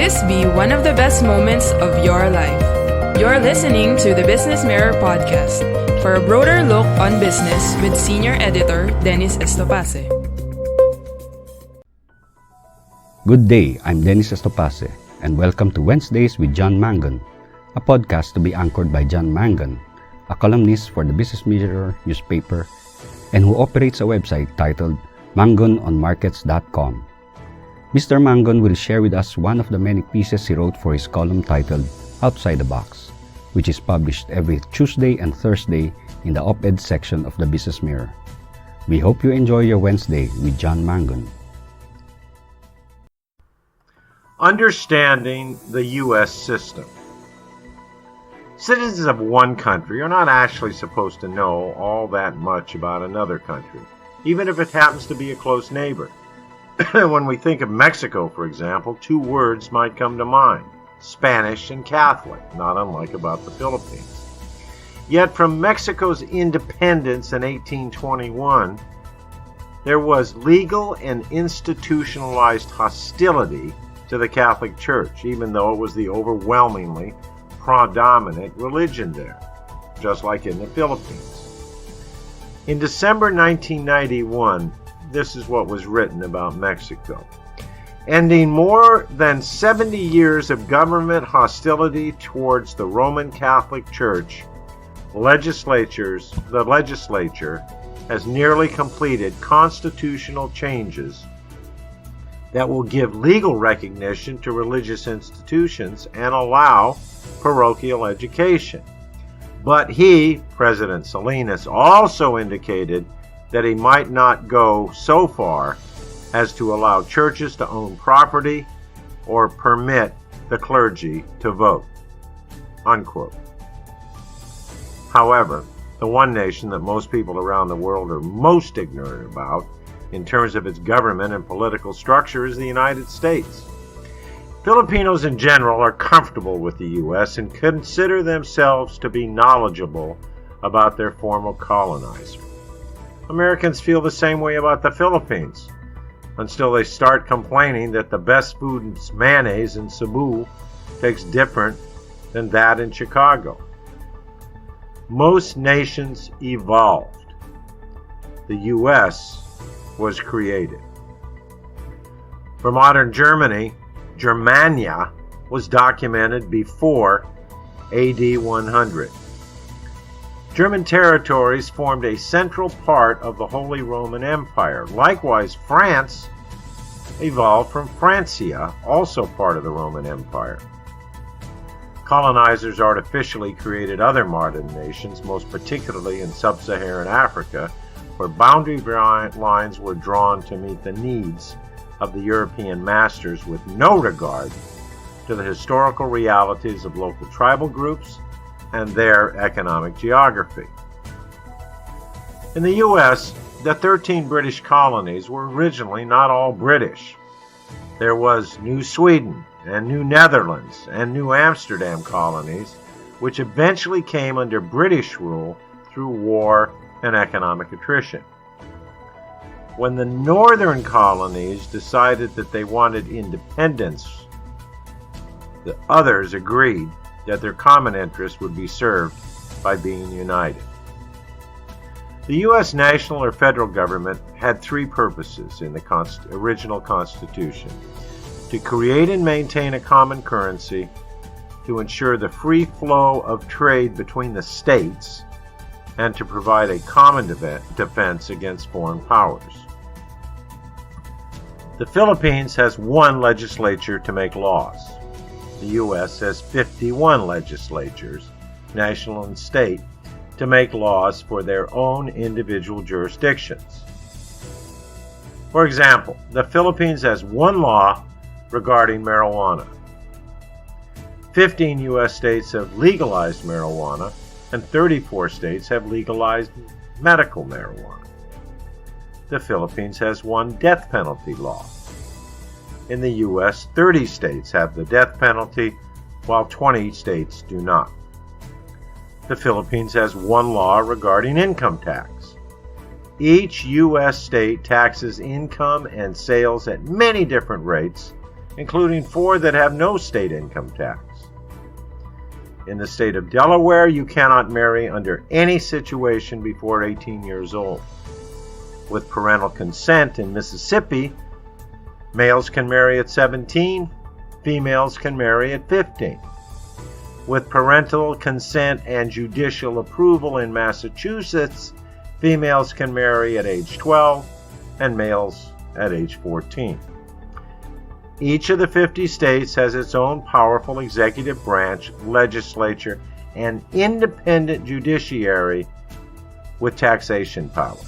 this be one of the best moments of your life. You're listening to the Business Mirror Podcast for a broader look on business with Senior Editor Dennis Estopace. Good day, I'm Dennis Estopace, and welcome to Wednesdays with John Mangun, a podcast to be anchored by John Mangun, a columnist for the Business Mirror newspaper and who operates a website titled mangunonmarkets.com. Mr. Mangun will share with us one of the many pieces he wrote for his column titled Outside the Box, which is published every Tuesday and Thursday in the op-ed section of the Business Mirror. We hope you enjoy your Wednesday with John Mangun. Understanding the U.S. system. Citizens of one country are not actually supposed to know all that much about another country, even if it happens to be a close neighbor. When we think of Mexico, for example, two words might come to mind: Spanish and Catholic, not unlike about the Philippines. Yet from Mexico's independence in 1821, there was legal and institutionalized hostility to the Catholic Church, even though it was the overwhelmingly predominant religion there, just like in the Philippines. In December 1991, this is what was written about Mexico. Ending more than 70 years of government hostility towards the Roman Catholic Church, the legislature has nearly completed constitutional changes that will give legal recognition to religious institutions and allow parochial education. But he, President Salinas, also indicated that he might not go so far as to allow churches to own property or permit the clergy to vote. Unquote. However, the one nation that most people around the world are most ignorant about in terms of its government and political structure is the United States. Filipinos in general are comfortable with the U.S. and consider themselves to be knowledgeable about their former colonizer. Americans feel the same way about the Philippines, until they start complaining that the best Foods Mayonnaise in Cebu tastes different than that in Chicago. Most nations evolved. The U.S. was created. For modern Germany, Germania was documented before AD 100. German territories formed a central part of the Holy Roman Empire. Likewise, France evolved from Francia, also part of the Roman Empire. Colonizers artificially created other modern nations, most particularly in sub-Saharan Africa, where boundary lines were drawn to meet the needs of the European masters with no regard to the historical realities of local tribal groups and their economic geography. In the U.S., the 13 British colonies were originally not all British. There was New Sweden and New Netherlands and New Amsterdam colonies, which eventually came under British rule through war and economic attrition. When the northern colonies decided that they wanted independence, the others agreed that their common interests would be served by being united. The U.S. national or federal government had three purposes in the original Constitution: to create and maintain a common currency, to ensure the free flow of trade between the states, and to provide a common defense against foreign powers. The Philippines has one legislature to make laws. The U.S. has 51 legislatures, national and state, to make laws for their own individual jurisdictions. For example, the Philippines has one law regarding marijuana. 15 U.S. states have legalized marijuana, and 34 states have legalized medical marijuana. The Philippines has one death penalty law. In the U.S., 30 states have the death penalty, while 20 states do not. The Philippines has one law regarding income tax. Each U.S. state taxes income and sales at many different rates, including 4 that have no state income tax. In the state of Delaware, you cannot marry under any situation before 18 years old. With parental consent in Mississippi, males can marry at 17, females can marry at 15. With parental consent and judicial approval in Massachusetts, females can marry at age 12 and males at age 14. Each of the 50 states has its own powerful executive branch, legislature, and independent judiciary with taxation power.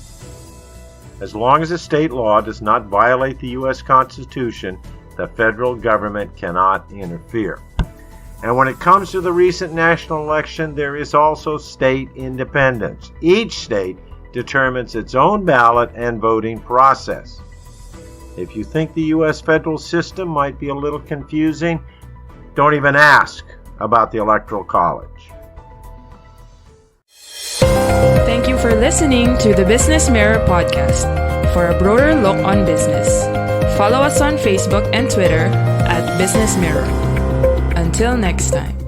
As long as a state law does not violate the U.S. Constitution, the federal government cannot interfere. And when it comes to the recent national election, there is also state independence. Each state determines its own ballot and voting process. If you think the U.S. federal system might be a little confusing, don't even ask about the Electoral College. Thank you for listening to the Business Mirror podcast. For a broader look on business, follow us on Facebook and Twitter at Business Mirror. Until next time.